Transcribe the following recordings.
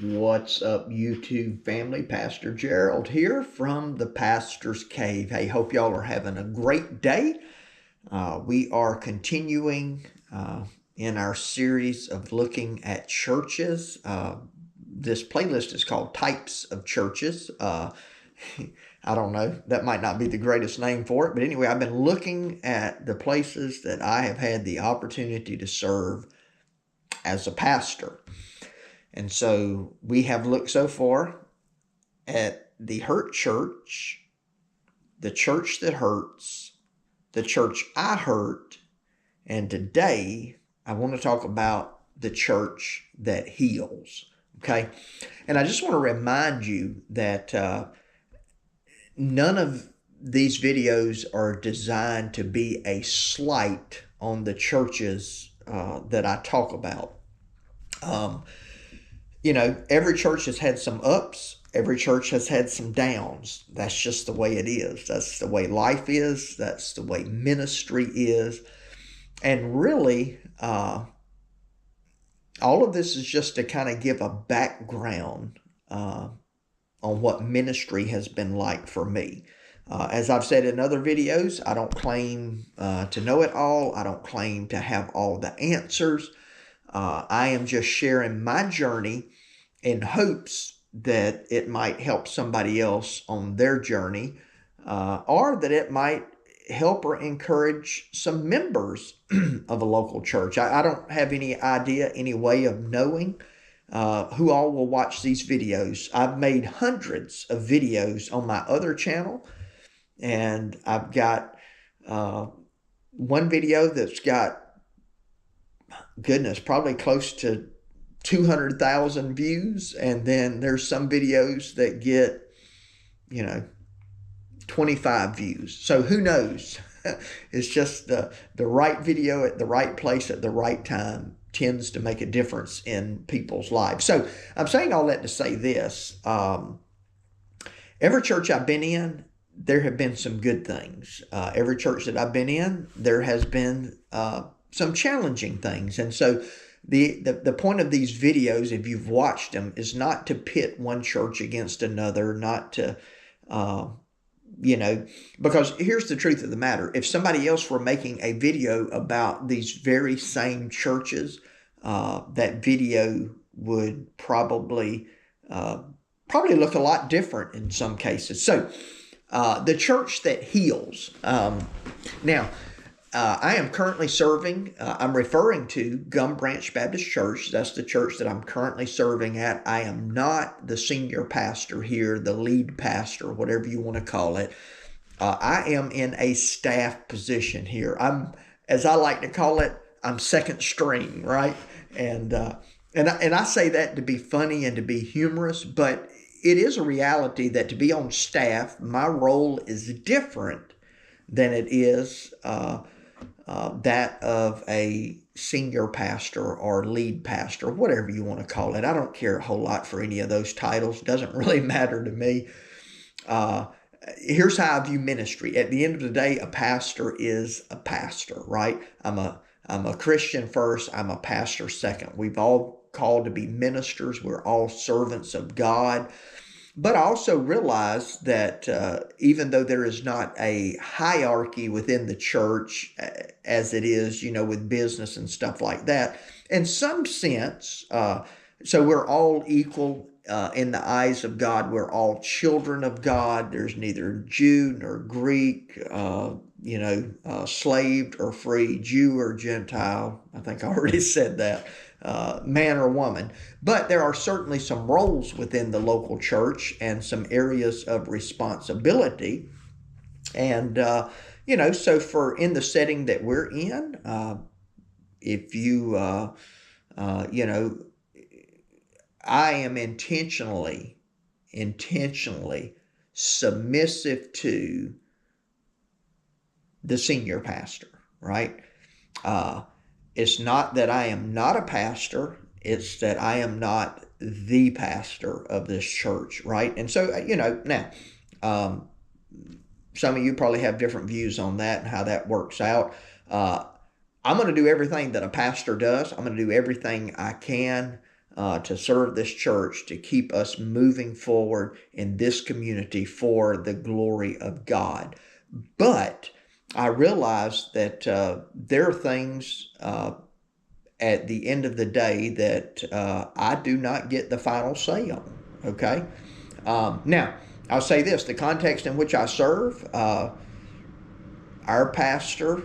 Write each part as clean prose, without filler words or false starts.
What's up, YouTube family? Pastor Gerald here from the Pastor's Cave. Hey, hope y'all are having a great day. We are continuing in our series of looking at churches. This playlist is called Types of Churches. I don't know, that might not be the greatest name for it, but anyway, I've been looking at the places that I have had the opportunity to serve as a pastor. And so we have looked so far at the hurt church, the church that hurts, the church I hurt, and today I want to talk about the church that heals, okay? And I just want to remind you that none of these videos are designed to be a slight on the churches that I talk about. Every church has had some ups. Every church has had some downs. That's just the way it is. That's the way life is. That's the way ministry is. And really, all of this is just to kind of give a background on what ministry has been like for me. As I've said in other videos, I don't claim to know it all. I don't claim to have all the answers. I am just sharing my journey in hopes that it might help somebody else on their journey, or that it might help or encourage some members of a local church. I don't have any idea, any way of knowing who all will watch these videos. I've made hundreds of videos on my other channel, and I've got one video that's got, goodness, probably close to 200,000 views. And then there's some videos that get, 25 views. So who knows? It's just the right video at the right place at the right time tends to make a difference in people's lives. So I'm saying all that to say this. Every church I've been in, there have been some good things. Every church that I've been in, there has been some challenging things. And so the point of these videos, if you've watched them, is not to pit one church against another, not to, because here's the truth of the matter. If somebody else were making a video about these very same churches, that video would probably look a lot different in some cases. So the church that heals. Now, I am currently serving, I'm referring to Gum Branch Baptist Church. That's the church that I'm currently serving at. I am not the senior pastor here, the lead pastor, whatever you want to call it. I am in a staff position here. I'm, as I like to call it, I'm second string, right? And I say that to be funny and to be humorous, but it is a reality that to be on staff, my role is different than it is that of a senior pastor or lead pastor, whatever you want to call it. I don't care a whole lot for any of those titles. It doesn't really matter to me. Here's how I view ministry. At the end of the day, a pastor is a pastor, right? I'm a Christian first. I'm a pastor second. We've all called to be ministers. We're all servants of God. But I also realize that even though there is not a hierarchy within the church as it is, with business and stuff like that, in some sense, so we're all equal in the eyes of God. We're all children of God. There's neither Jew nor Greek, slaved or free, Jew or Gentile. I think I already said that. Man or woman. But there are certainly some roles within the local church and some areas of responsibility. And, so for in the setting that we're in, if you, I am intentionally submissive to the senior pastor, right? It's not that I am not a pastor. It's that I am not the pastor of this church, right? And so, now, some of you probably have different views on that and how that works out. I'm going to do everything that a pastor does. I'm going to do everything I can to serve this church, to keep us moving forward in this community for the glory of God. But I realize that there are things at the end of the day that I do not get the final say on. Okay? Now, I'll say this, the context in which I serve, our pastor,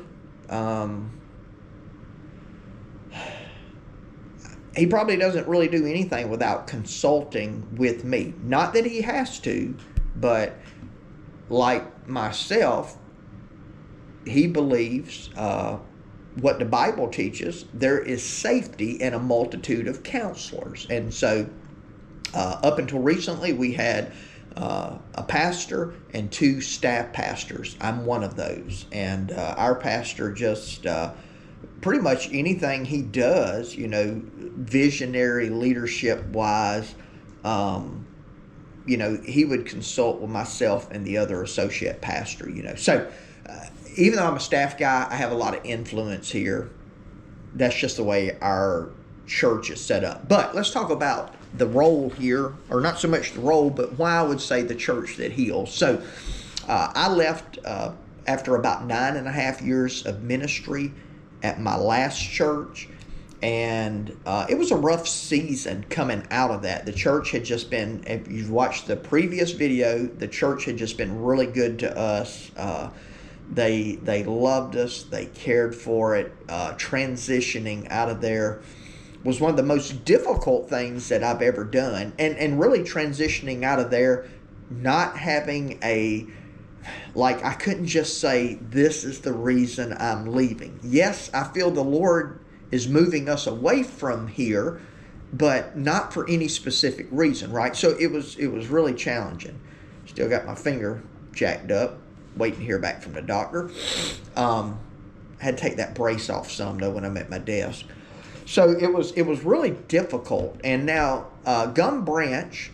he probably doesn't really do anything without consulting with me. Not that he has to, but like myself, he believes what the Bible teaches, there is safety in a multitude of counselors. And so up until recently, we had a pastor and 2 staff pastors. I'm one of those. And our pastor just pretty much anything he does, visionary leadership wise, he would consult with myself and the other associate pastor, So even though I'm a staff guy, I have a lot of influence here. That's just the way our church is set up. But let's talk about the role here, or not so much the role, but why I would say the church that heals. So I left after about 9.5 years of ministry at my last church, and it was a rough season coming out of that. The church had just been, if you've watched the previous video, the church had just been really good to us. They loved us. They cared for it. Transitioning out of there was one of the most difficult things that I've ever done. And really transitioning out of there, not having I couldn't just say, this is the reason I'm leaving. Yes, I feel the Lord is moving us away from here, but not for any specific reason, right? So it was really challenging. Still got my finger jacked up, waiting to hear back from the doctor. Had to take that brace off some though when I'm at my desk. So it was really difficult. And now Gum Branch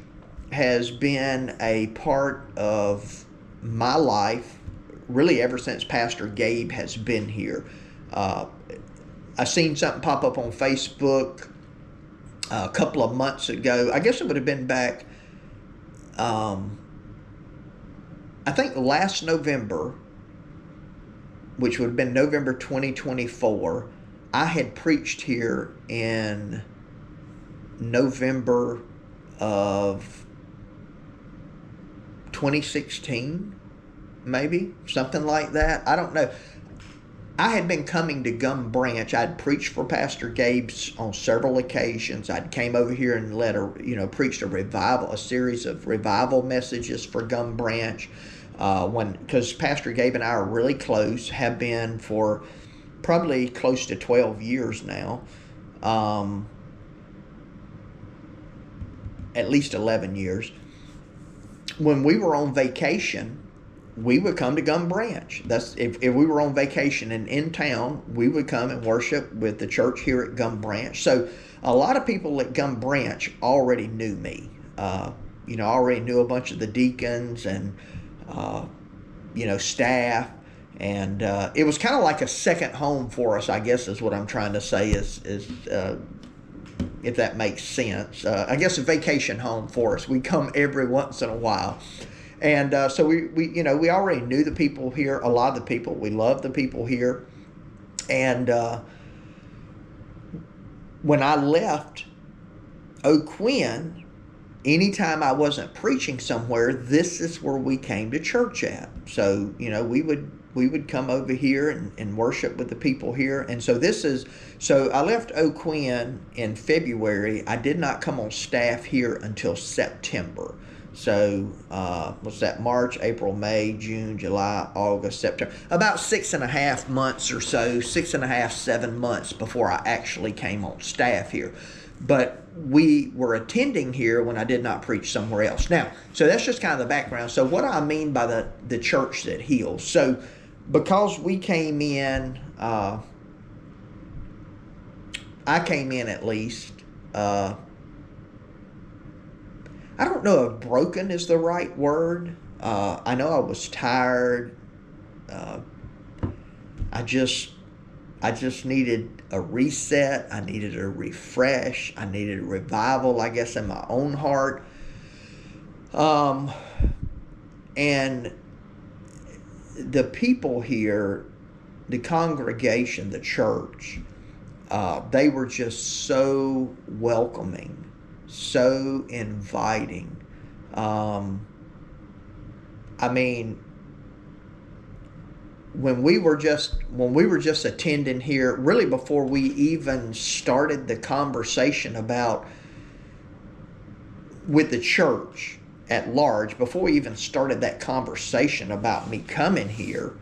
has been a part of my life really ever since Pastor Gabe has been here. I seen something pop up on Facebook a couple of months ago. I guess it would have been back, I think last November, which would have been November 2024. I had preached here in November of 2016, maybe, something like that. I don't know. I had been coming to Gum Branch. I'd preached for Pastor Gabe's on several occasions. I'd came over here and preached a series of revival messages for Gum Branch. Because Pastor Gabe and I are really close, have been for probably close to 12 years now. At least 11 years. When we were on vacation, we would come to Gum Branch. That's if we were on vacation and in town, we would come and worship with the church here at Gum Branch. So a lot of people at Gum Branch already knew me. Already knew a bunch of the deacons and staff, and it was kind of like a second home for us, I guess is what I'm trying to say, is if that makes sense. I guess a vacation home for us. We come every once in a while. And so we already knew the people here, a lot of the people. We love the people here. And when I left O'Quinn, anytime I wasn't preaching somewhere, this is where we came to church at. So, we would come over here and worship with the people here. And so I left O'Quinn in February. I did not come on staff here until September. So, what's that? March, April, May, June, July, August, September. About 6.5 months or so, 6.5, 7 months before I actually came on staff here. But we were attending here when I did not preach somewhere else. Now, so that's just kind of the background. So what I mean by the church that heals. So because we came in, I came in at least, I don't know if broken is the right word. I know I was tired. I just needed a reset. I needed a refresh. I needed a revival, I guess, in my own heart. And the people here, the congregation, the church, they were just so welcoming, so inviting. I mean, when we were just attending here, really before we even started the conversation about with the church at large, before we even started that conversation about me coming here,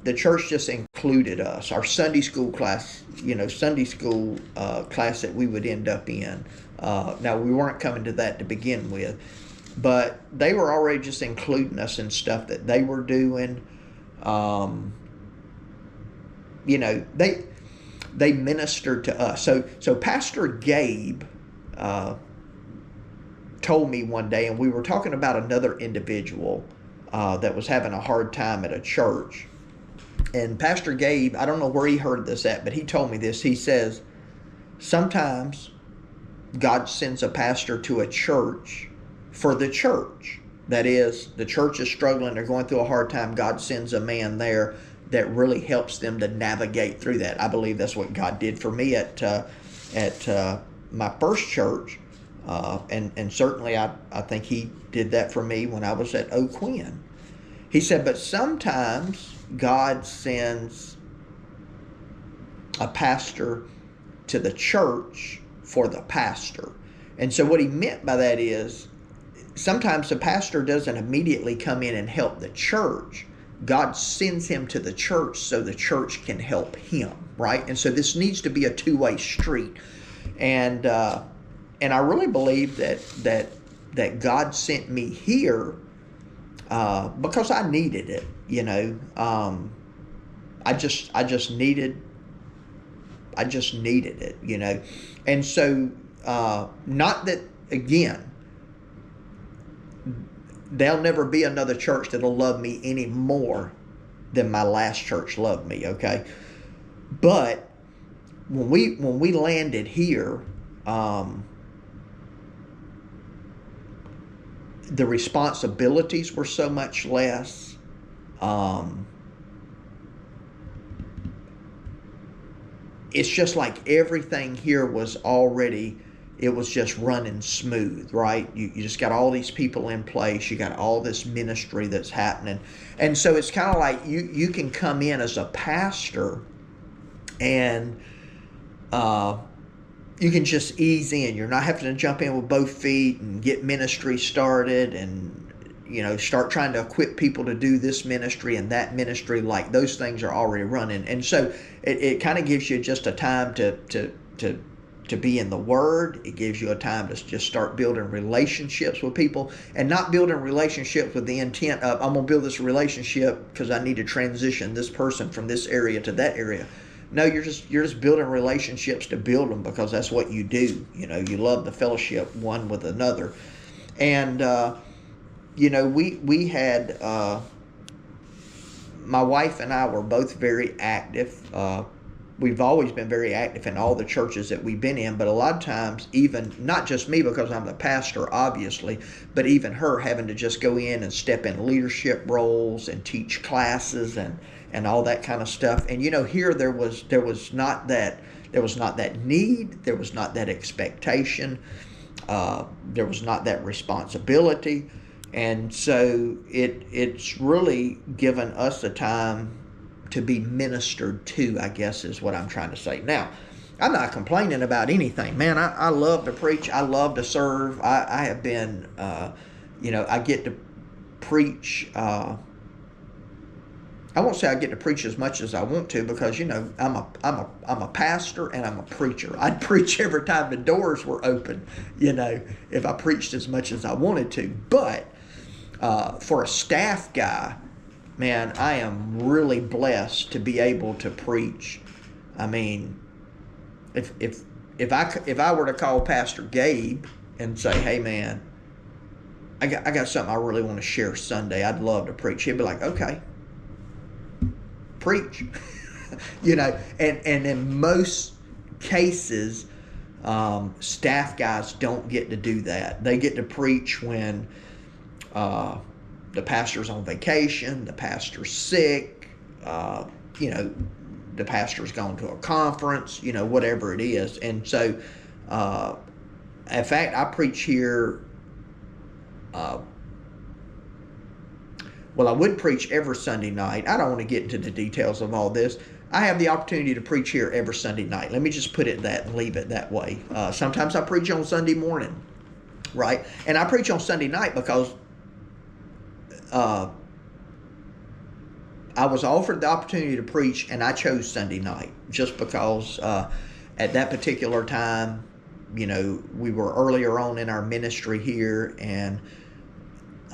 the church just included us. Our Sunday school class, class that we would end up in. Now, we weren't coming to that to begin with, but they were already just including us in stuff that they were doing. They ministered to us. So Pastor Gabe told me one day, and we were talking about another individual that was having a hard time at a church. And Pastor Gabe, I don't know where he heard this at, but he told me this. He says, sometimes God sends a pastor to a church for the church. That is, the church is struggling, they're going through a hard time. God sends a man there that really helps them to navigate through that. I believe that's what God did for me at my first church. And certainly I think he did that for me when I was at Oak Quinn. He said, but sometimes God sends a pastor to the church for the pastor. And so what he meant by that is sometimes the pastor doesn't immediately come in and help the church. God sends him to the church so the church can help him, right? And so this needs to be a two-way street. And I really believe that God sent me here because I needed it. I just needed it. And so not that, again, there'll never be another church that'll love me any more than my last church loved me, okay? But when we landed here, the responsibilities were so much less. It's just like everything here was already, it was just running smooth, right? You just got all these people in place. You got all this ministry that's happening. And so it's kind of like you can come in as a pastor and you can just ease in. You're not having to jump in with both feet and get ministry started and, start trying to equip people to do this ministry and that ministry. Like those things are already running. And so it kind of gives you just a time to be in the Word. It gives you a time to just start building relationships with people, and not building relationships with the intent of, I'm going to build this relationship because I need to transition this person from this area to that area. No, you're just building relationships to build them because that's what you do. You love the fellowship one with another. And, we had, my wife and I were both very active. We've always been very active in all the churches that we've been in, but a lot of times, even not just me because I'm the pastor, obviously, but even her having to just go in and step in leadership roles and teach classes and all that kind of stuff. And here there was not that need, there was not that expectation, there was not that responsibility, and so it's really given us a time to be ministered to, I guess is what I'm trying to say. Now, I'm not complaining about anything, man. I love to preach. I love to serve. I have been, I get to preach. I won't say I get to preach as much as I want to because, I'm a pastor and I'm a preacher. I'd preach every time the doors were open, if I preached as much as I wanted to. But for a staff guy, man, I am really blessed to be able to preach. I mean, if I were to call Pastor Gabe and say, hey man, I got something I really want to share Sunday, I'd love to preach, he'd be like, okay, preach. And in most cases, staff guys don't get to do that. They get to preach when the pastor's on vacation, the pastor's sick, the pastor's gone to a conference, whatever it is. And so, in fact, I preach here. Well, I would preach every Sunday night. I don't want to get into the details of all this. I have the opportunity to preach here every Sunday night. Let me just put it that and leave it that way. Sometimes I preach on Sunday morning, right? And I preach on Sunday night because I was offered the opportunity to preach, and I chose Sunday night just because at that particular time, we were earlier on in our ministry here, and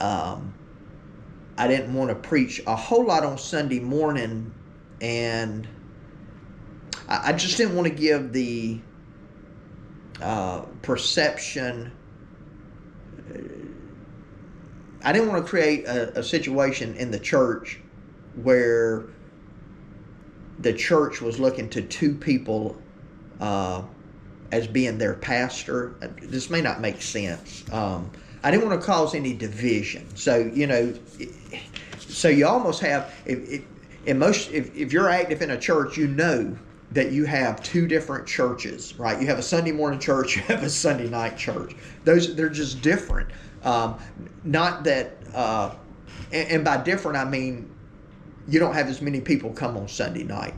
I didn't want to preach a whole lot on Sunday morning, and I just didn't want to give the perception. I didn't want to create a situation in the church where the church was looking to two people as being their pastor. This may not make sense. I didn't want to cause any division. So, so you almost have, if you're active in a church, that you have two different churches, right? You have a Sunday morning church, you have a Sunday night church. They're just different. Not that, and by different, I mean, you don't have as many people come on Sunday night.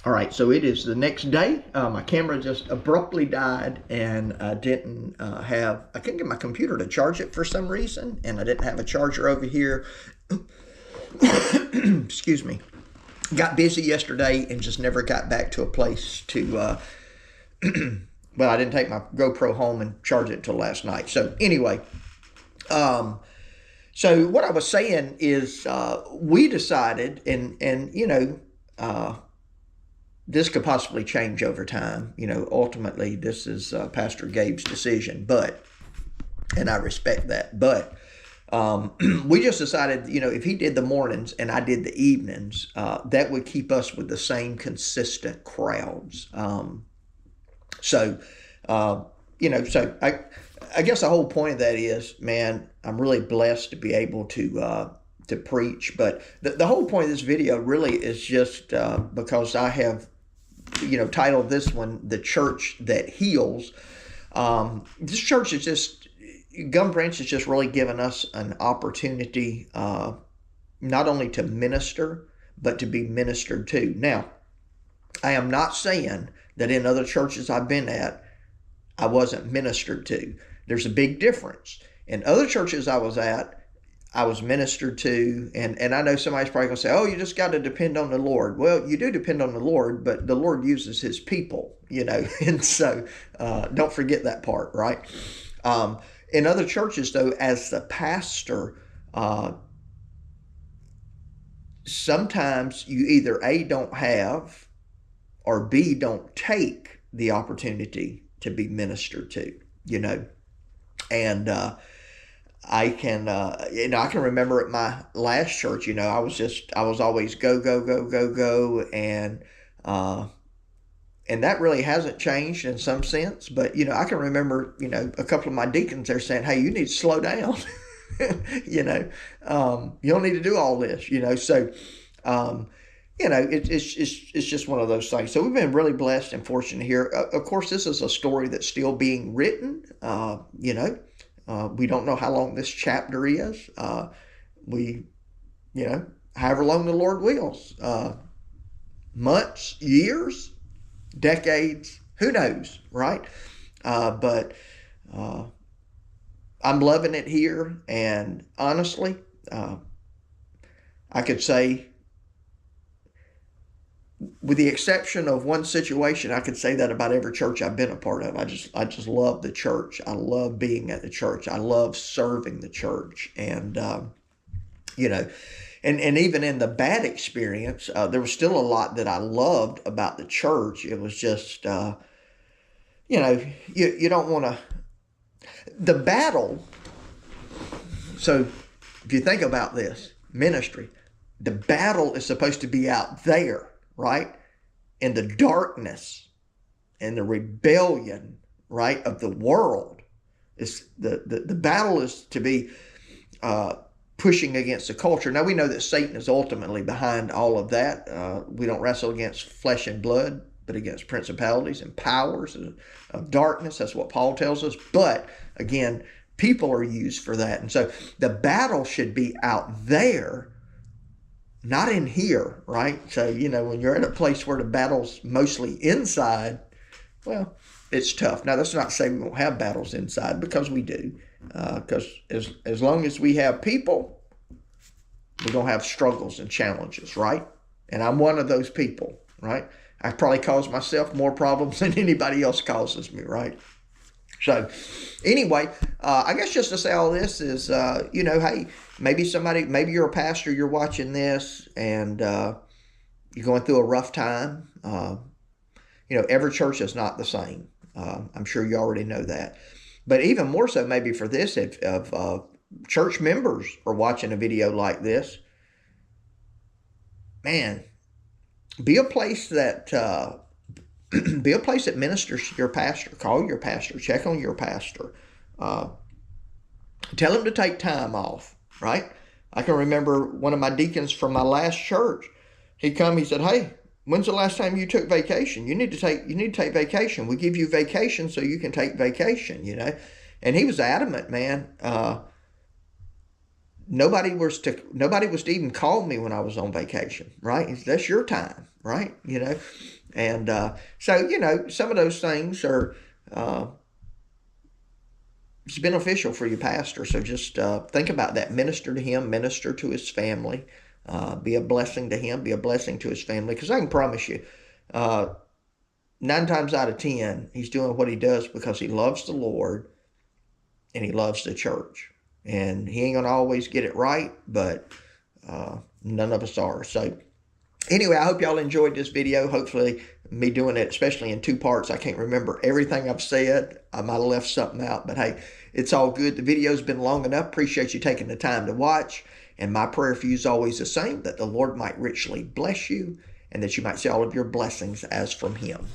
All right, so it is the next day. My camera just abruptly died, and I couldn't get my computer to charge it for some reason, and I didn't have a charger over here. Excuse me. Got busy yesterday and just never got back to a place to, well, I didn't take my GoPro home and charge it until last night. So anyway, so what I was saying is we decided, and this could possibly change over time. Ultimately, this is Pastor Gabe's decision, and I respect that. But we just decided, if he did the mornings and I did the evenings, that would keep us with the same consistent crowds. So I guess the whole point of that is, man, I'm really blessed to be able to preach. But the whole point of this video really is just because I have, titled this one, The Church That Heals. This church is just, Gum Branch has just really given us an opportunity not only to minister, but to be ministered to. Now, I am not saying that in other churches I've been at, I wasn't ministered to. There's a big difference. In other churches I was at, I was ministered to, and I know somebody's probably going to say, oh, you just got to depend on the Lord. Well, you do depend on the Lord, but the Lord uses his people, and so don't forget that part, right? In other churches, though, as the pastor, sometimes you either A, don't have, or B, don't take the opportunity to be ministered to, and I can remember at my last church, I was always go, and that really hasn't changed in some sense. But, I can remember, a couple of my deacons there saying, hey, you need to slow down. You don't need to do all this, so, it's just one of those things. So we've been really blessed and fortunate here. Of course, this is a story that's still being written, we don't know how long this chapter is. However long the Lord wills. Months, years, decades, who knows, right? But I'm loving it here. And honestly, I could say, with the exception of one situation, I could say that about every church I've been a part of. I just love the church. I love being at the church. I love serving the church. And, and even in the bad experience, there was still a lot that I loved about the church. It was just, you don't want to, the battle. So if you think about this ministry, the battle is supposed to be out there. Right? in the darkness and the rebellion, right, of the world. It's the battle is to be pushing against the culture. Now we know that Satan is ultimately behind all of that. We don't wrestle against flesh and blood, but against principalities and powers of darkness. That's what Paul tells us. But again, people are used for that. And so the battle should be out there, not in here, right? So, when you're at a place where the battle's mostly inside, well, it's tough. Now, that's not to say we won't have battles inside, because we do. Because as long as we have people, we're going to have struggles and challenges, right? And I'm one of those people, right? I probably cause myself more problems than anybody else causes me, right? So anyway, I guess just to say all this is, hey, maybe you're a pastor, you're watching this, and you're going through a rough time. Every church is not the same. I'm sure you already know that. But even more so maybe for this, if church members are watching a video like this, man, be a place that ministers to your pastor. Call your pastor. Check on your pastor. Tell him to take time off, right? I can remember one of my deacons from my last church. He said, hey, when's the last time you took vacation? You need to take vacation. We give you vacation so you can take vacation, And he was adamant, man. Nobody was to even call me when I was on vacation, right? That's your time, right? And so, some of those things are it's beneficial for your pastor. So just think about that. Minister to him, minister to his family. Be a blessing to him, be a blessing to his family. Because I can promise you, 9 times out of 10, he's doing what he does because he loves the Lord and he loves the church. And he ain't going to always get it right, but none of us are. So anyway, I hope y'all enjoyed this video. Hopefully me doing it, especially in 2 parts. I can't remember everything I've said. I might have left something out, but hey, it's all good. The video's been long enough. Appreciate you taking the time to watch. And my prayer for you is always the same, that the Lord might richly bless you and that you might see all of your blessings as from him.